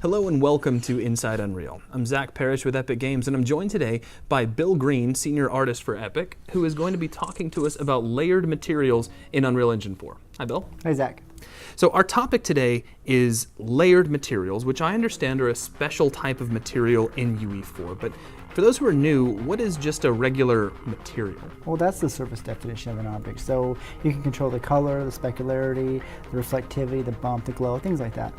Hello and welcome to Inside Unreal. I'm Zach Parrish with Epic Games, and I'm joined today by Bill Green, Senior Artist for Epic, who is going to be talking to us about layered materials in Unreal Engine 4. Hi, Bill. Hi, Zach. So our topic today is layered materials, which I understand are a special type of material in UE4. But for those who are new, what is just a regular material? Well, that's the surface definition of an object. So you can control the color, the specularity, the reflectivity, the bump, the glow, things like that.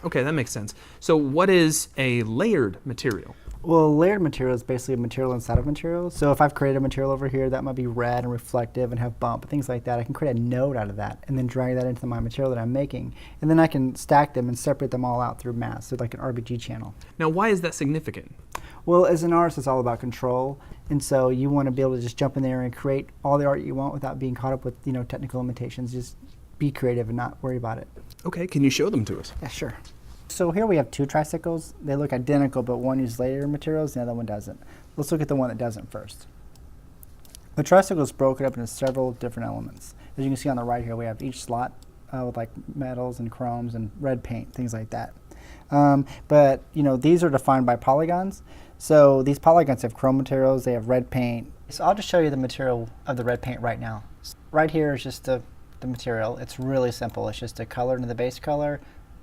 Okay, that makes sense. So what is a layered material? Well, a layered material is basically a material inside of material. So if I've created a material over here that might be red and reflective and have bump, things like that, I can create a node out of that and then drag that into my material that I'm making. And then I can stack them and separate them all out through mask, so like an RBG channel. Now, why is that significant? Well, as an artist, it's all about control. And so you want to be able to just jump in there and create all the art you want without being caught up with, technical limitations. Just be creative and not worry about it. Okay, can you show them to us? Yeah, sure. So here we have two tricycles. They look identical, but one uses layered materials, the other one doesn't. Let's look at the one that doesn't first. The tricycle is broken up into several different elements. As you can see on the right here, we have each slot with like metals and chromes and red paint, things like that. But these are defined by polygons. So these polygons have chrome materials, they have red paint. So I'll just show you the material of the red paint right now. Right here is just the material. It's really simple. It's just a color into the base color,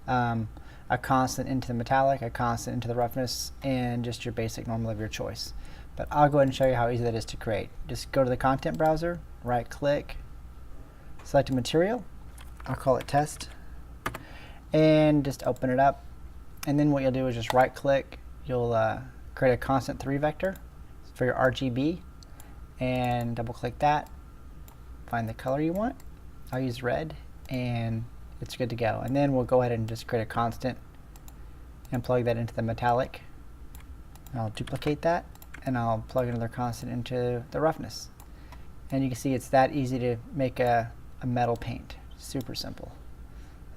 a constant into the metallic, a constant into the roughness, and just your basic normal of your choice. But I'll go ahead and show you how easy that is to create. Just go to the content browser, right click, select a material, I'll call it test, and just open it up. And then what you'll do is just right click, you'll create a constant 3 vector for your RGB, and double click that, find the color you want. I'll use red, and it's good to go. And then we'll go ahead and just create a constant and plug that into the metallic. I'll duplicate that, and I'll plug another constant into the roughness. And you can see it's that easy to make a metal paint. Super simple.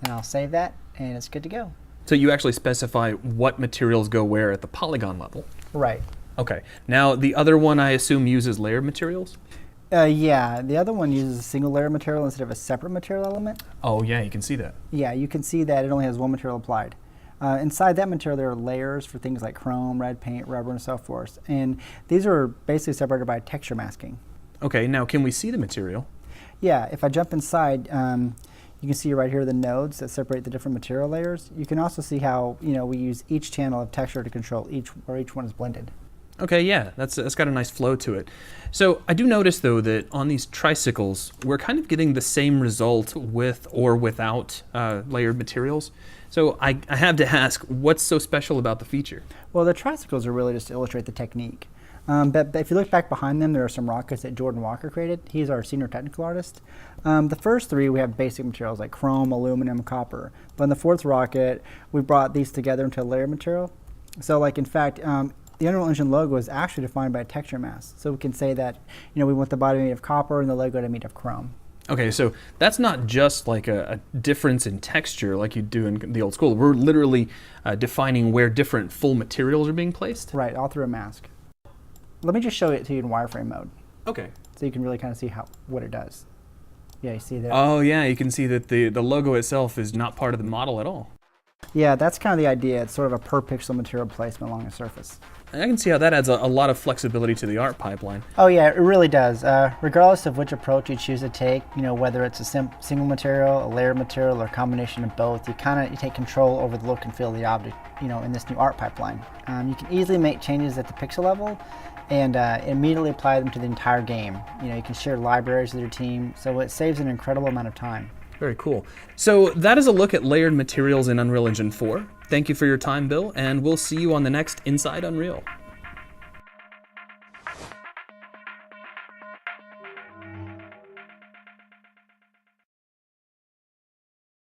And I'll save that, and it's good to go. So you actually specify what materials go where at the polygon level? Right. Okay. Now the other one I assume uses layered materials? Yeah, the other one uses a single layer material instead of a separate material element. Oh yeah, you can see that. Yeah, you can see that it only has one material applied. Inside that material there are layers for things like chrome, red paint, rubber, and so forth. And these are basically separated by texture masking. Okay, now can we see the material? Yeah, if I jump inside, you can see right here the nodes that separate the different material layers. You can also see how we use each channel of texture to control where each one is blended. Okay, yeah, that's got a nice flow to it. So I do notice though that on these tricycles, we're kind of getting the same result with or without layered materials. So I have to ask, what's so special about the feature? Well, the tricycles are really just to illustrate the technique. But if you look back behind them, there are some rockets that Jordan Walker created. He's our senior technical artist. The first three, we have basic materials like chrome, aluminum, copper. But in the fourth rocket, we brought these together into a layered material. So like in fact, the Unreal Engine logo is actually defined by a texture mask. So we can say that we want the body made of copper and the logo to be made of chrome. Okay, so that's not just like a difference in texture like you do in the old school. We're literally defining where different full materials are being placed? Right, all through a mask. Let me just show it to you in wireframe mode. Okay. So you can really kind of see what it does. Yeah, you see there? Oh yeah, you can see that the logo itself is not part of the model at all. Yeah, that's kind of the idea. It's sort of a per pixel material placement along a surface. I can see how that adds a lot of flexibility to the art pipeline. Oh yeah, it really does. Regardless of which approach you choose to take, whether it's a single material, a layered material, or a combination of both, you take control over the look and feel of the object, in this new art pipeline. You can easily make changes at the pixel level and immediately apply them to the entire game. You can share libraries with your team, so it saves an incredible amount of time. Very cool. So that is a look at layered materials in Unreal Engine 4. Thank you for your time, Bill, and we'll see you on the next Inside Unreal.